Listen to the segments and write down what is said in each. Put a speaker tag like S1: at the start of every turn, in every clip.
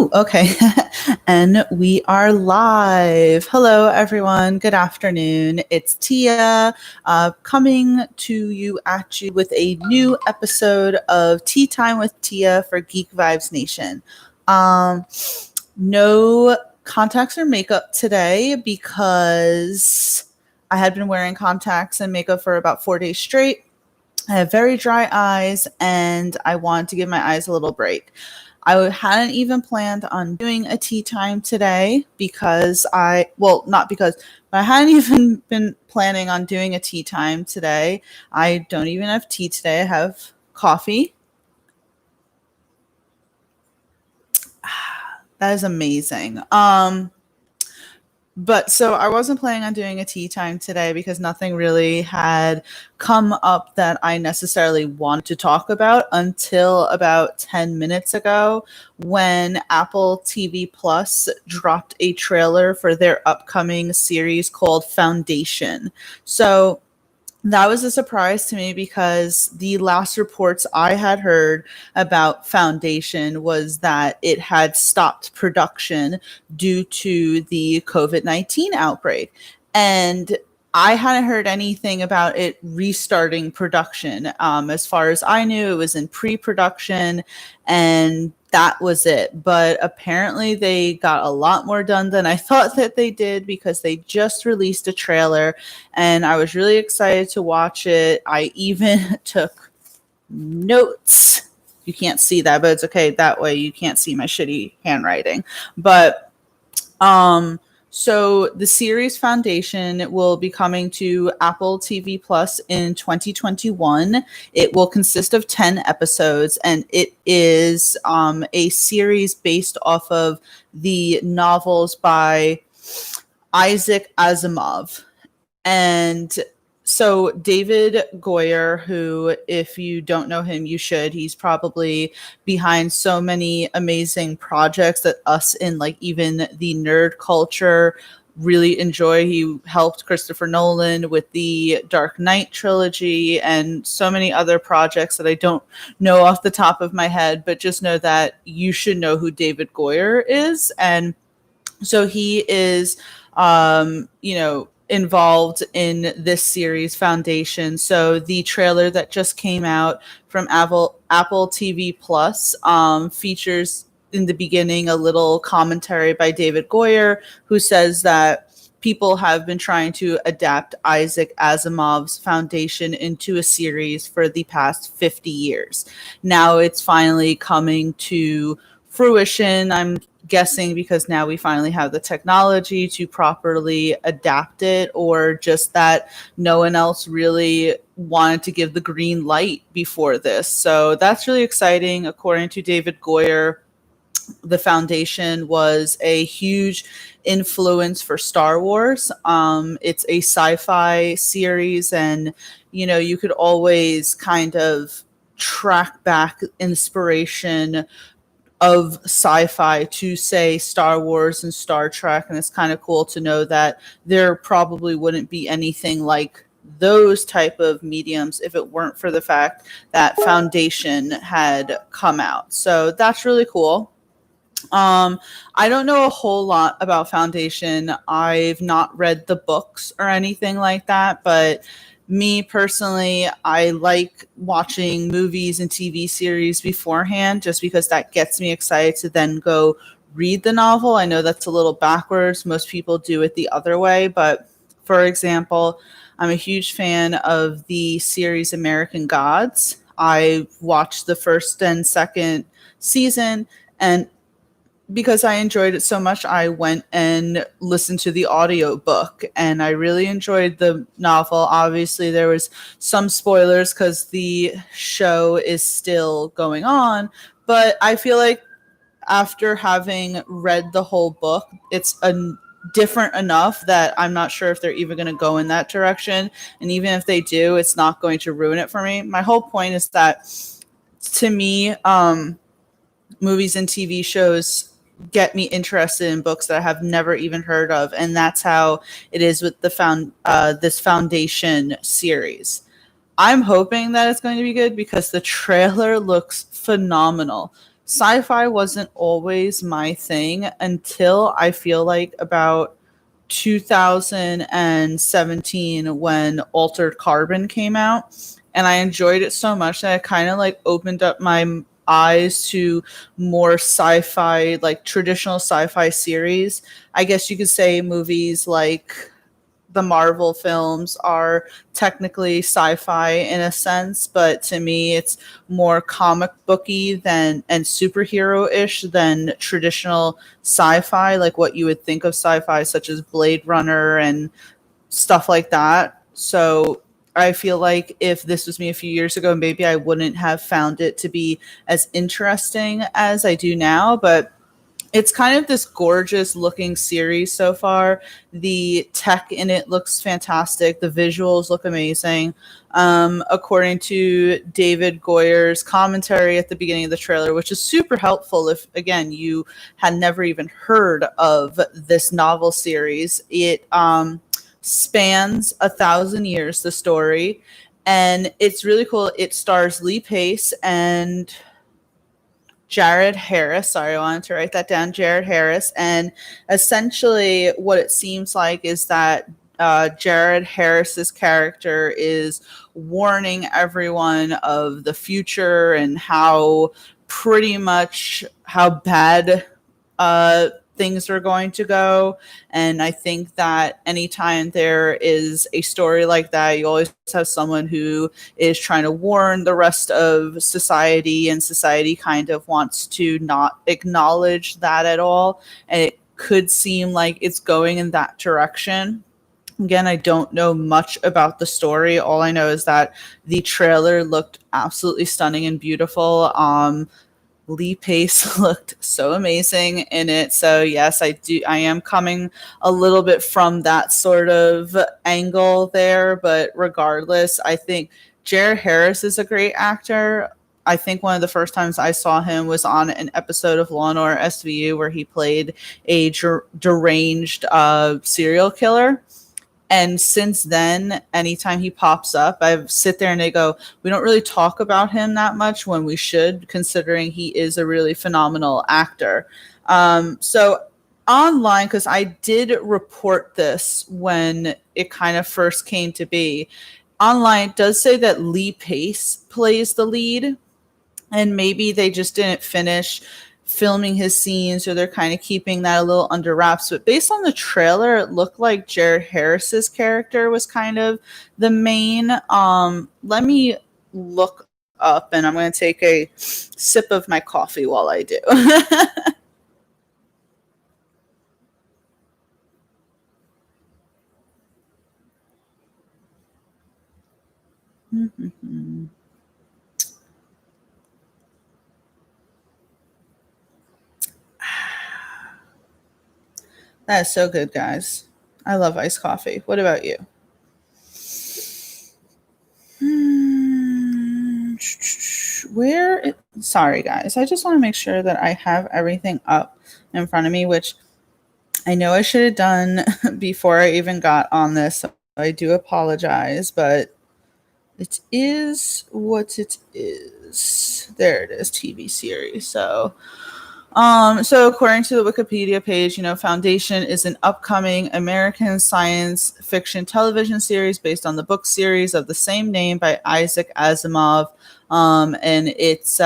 S1: Oh, okay. And we are live. Hello, everyone. Good afternoon. It's Tia coming to you with a new episode of Tea Time with Tia for Geek Vibes Nation. No contacts or makeup today because I had been wearing contacts and makeup for about 4 days straight. I have very dry eyes and I want to give my eyes a little break. I hadn't even planned on doing a tea time today not because, but I hadn't even been planning on doing a tea time today. I don't even have tea today. I have coffee. That is amazing. But so I wasn't planning on doing a tea time today because nothing really had come up that I necessarily wanted to talk about until about 10 minutes ago when Apple TV Plus dropped a trailer for their upcoming series called Foundation. So that was a surprise to me because the last reports I had heard about Foundation was that it had stopped production due to the COVID-19 outbreak. And I hadn't heard anything about it restarting production. As far as I knew, it was in pre-production and that was it. But apparently they got a lot more done than I thought that they did because they just released a trailer and I was really excited to watch it. I even took notes. You can't see that, but it's okay. That way you can't see my shitty handwriting. But so the series Foundation will be coming to Apple TV Plus in 2021. It will consist of 10 episodes, and it is a series based off of the novels by Isaac Asimov. And so David Goyer, who, if you don't know him, you should. He's probably behind so many amazing projects that us in like even the nerd culture really enjoy. He helped Christopher Nolan with the Dark Knight trilogy and so many other projects that I don't know off the top of my head, but just know that you should know who David Goyer is. And so he is, involved in this series Foundation. So the trailer that just came out from Apple TV Plus features in the beginning a little commentary by David Goyer, who says that people have been trying to adapt Isaac Asimov's Foundation into a series for the past 50 years. Now it's finally coming to fruition. I'm guessing because now we finally have the technology to properly adapt it, or just that no one else really wanted to give the green light before this. So that's really exciting. According to David Goyer, the Foundation was a huge influence for Star Wars. It's a sci-fi series, and you could always kind of track back inspiration of sci-fi to, say, Star Wars and Star Trek, and it's kind of cool to know that there probably wouldn't be anything like those type of mediums if it weren't for the fact that Foundation had come out. So that's really cool. I don't know a whole lot about Foundation. I've not read the books or anything like that, but me personally, I like watching movies and TV series beforehand just because that gets me excited to then go read the novel. I know that's a little backwards. Most people do it the other way. But for example, I'm a huge fan of the series American Gods. I watched the first and second season, and because I enjoyed it so much, I went and listened to the audio book, and I really enjoyed the novel. Obviously, there was some spoilers because the show is still going on, but I feel like after having read the whole book, it's different enough that I'm not sure if they're even going to go in that direction. And even if they do, it's not going to ruin it for me. My whole point is that, to me, movies and TV shows get me interested in books that I have never even heard of, and that's how it is with this Foundation series. I'm hoping that it's going to be good because the trailer looks phenomenal. sci-fi wasn't always my thing until I feel like about 2017 when Altered Carbon came out, and I enjoyed it so much that it kind of like opened up my eyes to more sci-fi, like traditional sci-fi series. I guess you could say movies like the Marvel films are technically sci-fi in a sense, but to me it's more comic booky than and superhero-ish than traditional sci-fi, like what you would think of sci-fi, such as Blade Runner and stuff like that. So I feel like if this was me a few years ago, maybe I wouldn't have found it to be as interesting as I do now, but it's kind of this gorgeous looking series so far. The tech in it looks fantastic. The visuals look amazing. According to David Goyer's commentary at the beginning of the trailer, which is super helpful if, again, you had never even heard of this novel series, it spans 1,000 years, the story. And it's really cool. It stars Lee Pace and Jared Harris. Sorry, I wanted to write that down. Jared Harris. And essentially, what it seems like is that Jared Harris's character is warning everyone of the future and how pretty much how bad things are going to go. And I think that anytime there is a story like that, you always have someone who is trying to warn the rest of society, and society kind of wants to not acknowledge that at all. And it could seem like it's going in that direction. Again, I don't know much about the story. All I know is that the trailer looked absolutely stunning and beautiful. Lee Pace looked so amazing in it. So yes, I am coming a little bit from that sort of angle there, but regardless, I think Jared Harris is a great actor. I think one of the first times I saw him was on an episode of Law and Order SVU where he played a deranged serial killer. And since then, anytime he pops up, I sit there and they go, we don't really talk about him that much when we should, considering he is a really phenomenal actor. So online, because I did report this when it kind of first came to be, online it does say that Lee Pace plays the lead, and maybe they just didn't finish filming his scenes, or they're kind of keeping that a little under wraps. But based on the trailer, it looked like Jared Harris's character was kind of the main. Let me look up, and I'm going to take a sip of my coffee while I do. That is so good, guys. I love iced coffee. What about you? Sorry, guys. I just want to make sure that I have everything up in front of me, which I know I should have done before I even got on this. So I do apologize, but it is what it is. There it is, TV series. So according to the Wikipedia page, Foundation is an upcoming American science fiction television series based on the book series of the same name by Isaac Asimov. And it's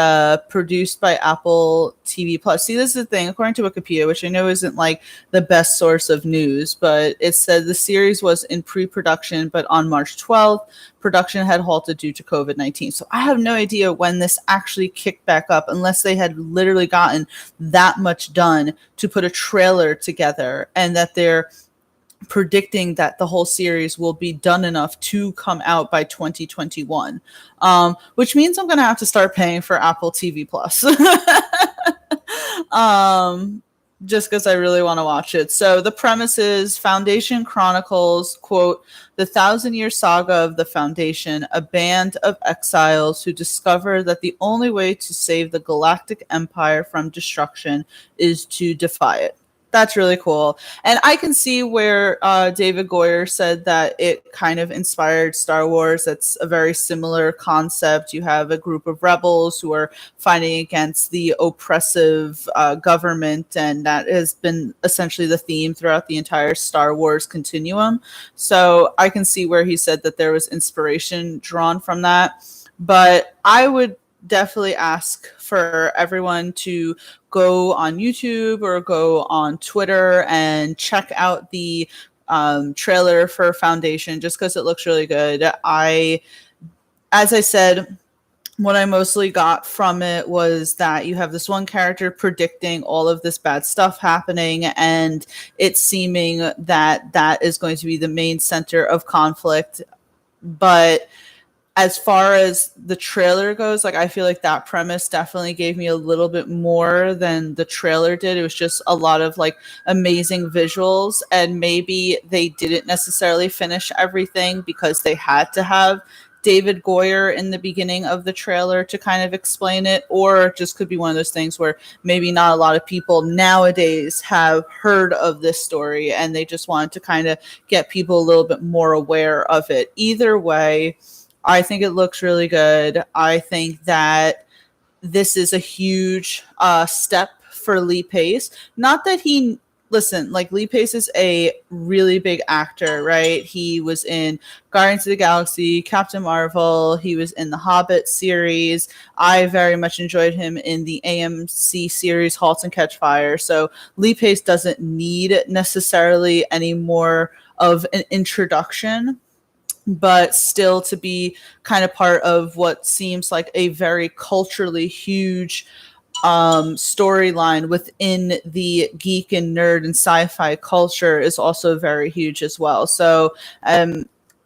S1: produced by Apple TV Plus. See, this is the thing. According to Wikipedia, which I know isn't like the best source of news, but it said the series was in pre-production, but on March 12th, production had halted due to COVID-19. So I have no idea when this actually kicked back up, unless they had literally gotten that much done to put a trailer together, and that they're predicting that the whole series will be done enough to come out by 2021, which means I'm going to have to start paying for Apple TV Plus. Just because I really want to watch it. So the premise is Foundation chronicles, quote, the 1,000-year saga of the Foundation, a band of exiles who discover that the only way to save the galactic empire from destruction is to defy it. That's really cool. And I can see where David Goyer said that it kind of inspired Star Wars. It's a very similar concept. You have a group of rebels who are fighting against the oppressive government, and that has been essentially the theme throughout the entire Star Wars continuum. So I can see where he said that there was inspiration drawn from that. But I would definitely ask for everyone to go on YouTube or go on Twitter and check out the trailer for Foundation just because it looks really good. As I said, what I mostly got from it was that you have this one character predicting all of this bad stuff happening, and it's seeming that that is going to be the main center of conflict. But as far as the trailer goes, like I feel like that premise definitely gave me a little bit more than the trailer did. It was just a lot of like amazing visuals, and maybe they didn't necessarily finish everything because they had to have David Goyer in the beginning of the trailer to kind of explain it, or it just could be one of those things where maybe not a lot of people nowadays have heard of this story and they just wanted to kind of get people a little bit more aware of it. Either way, I think it looks really good. I think that this is a huge step for Lee Pace. Not that listen, like Lee Pace is a really big actor, right? He was in Guardians of the Galaxy, Captain Marvel. He was in the Hobbit series. I very much enjoyed him in the AMC series *Halt and Catch Fire*. So Lee Pace doesn't need necessarily any more of an introduction, but still to be kind of part of what seems like a very culturally huge storyline within the geek and nerd and sci-fi culture is also very huge as well. So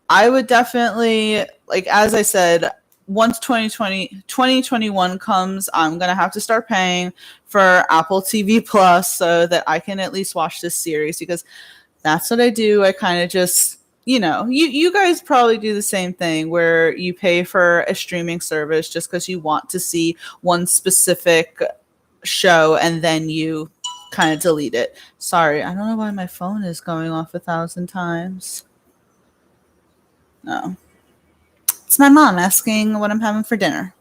S1: I would definitely, like, as I said, once 2021 comes, I'm going to have to start paying for Apple TV Plus so that I can at least watch this series, because that's what I do. I kind of just, you guys probably do the same thing where you pay for a streaming service just because you want to see one specific show and then you kind of delete it. Sorry, I don't know why my phone is going off 1,000 times. No. It's my mom asking what I'm having for dinner.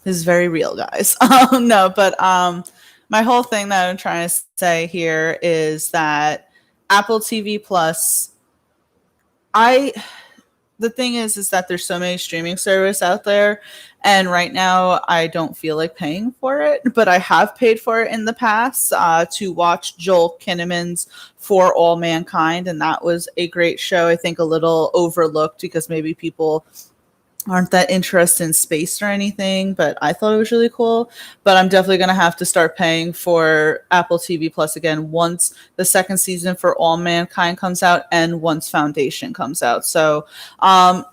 S1: This is very real, guys. No, but my whole thing that I'm trying to say here is that Apple TV Plus, the thing is that there's so many streaming services out there, and right now I don't feel like paying for it, but I have paid for it in the past to watch Joel Kinnaman's For All Mankind, and that was a great show. I think a little overlooked because maybe people aren't that interested in space or anything, but I thought it was really cool. But I'm definitely going to have to start paying for Apple TV Plus again once the second season for All Mankind comes out and once Foundation comes out. So, I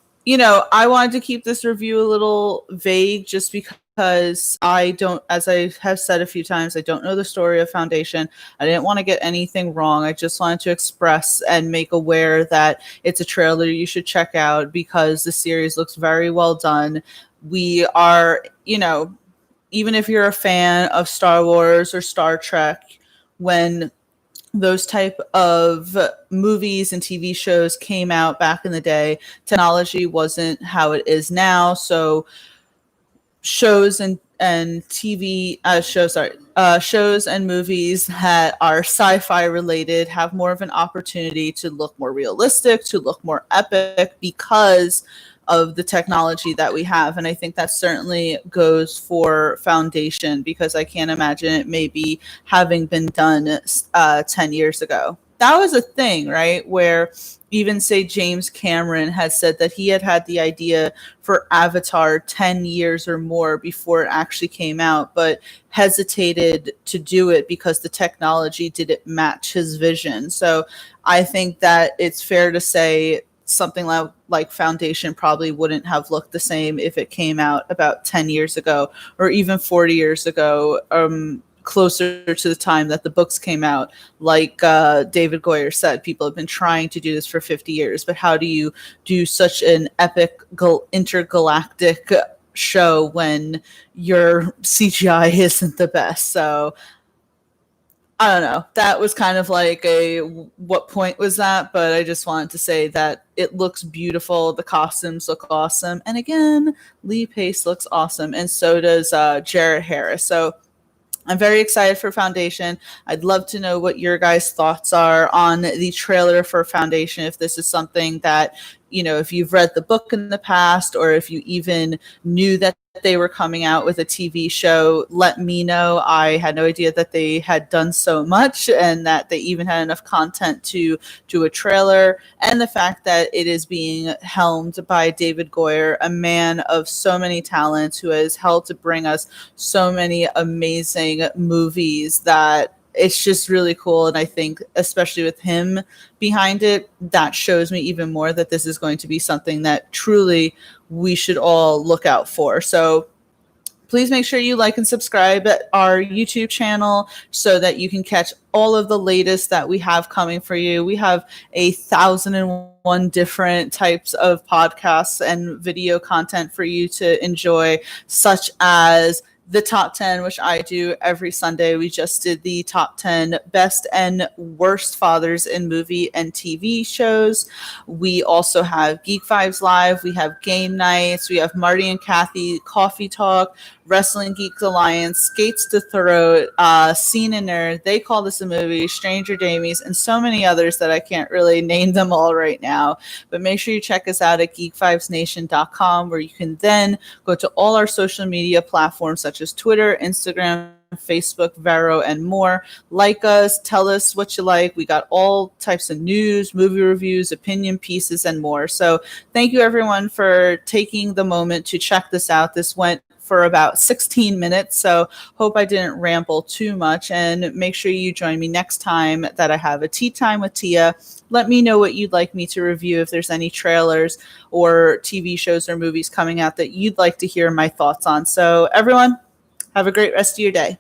S1: wanted to keep this review a little vague just because I don't, as I have said a few times, I don't know the story of Foundation. I didn't want to get anything wrong. I just wanted to express and make aware that it's a trailer you should check out because the series looks very well done. We are, even if you're a fan of Star Wars or Star Trek, when those type of movies and TV shows came out back in the day, technology wasn't how it is now. So shows and TV shows and movies that are sci-fi related have more of an opportunity to look more realistic, to look more epic because of the technology that we have. And I think that certainly goes for Foundation, because I can't imagine it maybe having been done 10 years ago. That was a thing, right? Where even say James Cameron has said that he had the idea for Avatar 10 years or more before it actually came out, but hesitated to do it because the technology didn't match his vision. So I think that it's fair to say something like Foundation probably wouldn't have looked the same if it came out about 10 years ago or even 40 years ago, closer to the time that the books came out. Like David Goyer said, people have been trying to do this for 50 years, but how do you do such an epic intergalactic show when your CGI isn't the best. So I don't know. That was kind of like a what point was that? But I just wanted to say that it looks beautiful. The costumes look awesome. And again, Lee Pace looks awesome. And so does Jarrett Harris. So I'm very excited for Foundation. I'd love to know what your guys' thoughts are on the trailer for Foundation. If this is something that, you know, if you've read the book in the past, or if you even knew that they were coming out with a TV show, let me know. I had no idea that they had done so much and that they even had enough content to do a trailer. And the fact that it is being helmed by David Goyer, a man of so many talents who has helped to bring us so many amazing movies, that it's just really cool. And I think especially with him behind it, that shows me even more that this is going to be something that truly we should all look out for. So please make sure you like and subscribe at our YouTube channel so that you can catch all of the latest that we have coming for you. We have 1,001 different types of podcasts and video content for you to enjoy, such as the top 10, which I do every Sunday. We just did the top 10 best and worst fathers in movie and TV shows. We also have Geek Vibes Live. We have game nights. We have Marty and Kathy Coffee Talk, Wrestling Geeks Alliance, Skates to Throat, Scene and Nerd, They Call This a Movie, Stranger Damies, and so many others that I can't really name them all right now. But make sure you check us out at geekvibesnation.com, where you can then go to all our social media platforms such as Twitter, Instagram, Facebook, Vero, and more. Like us, tell us what you like. We got all types of news, movie reviews, opinion pieces, and more. So thank you everyone for taking the moment to check this out. This went for about 16 minutes, so hope I didn't ramble too much. And make sure you join me next time that I have a tea time with Tia. Let me know what you'd like me to review, if there's any trailers or TV shows or movies coming out that you'd like to hear my thoughts on. So everyone, have a great rest of your day.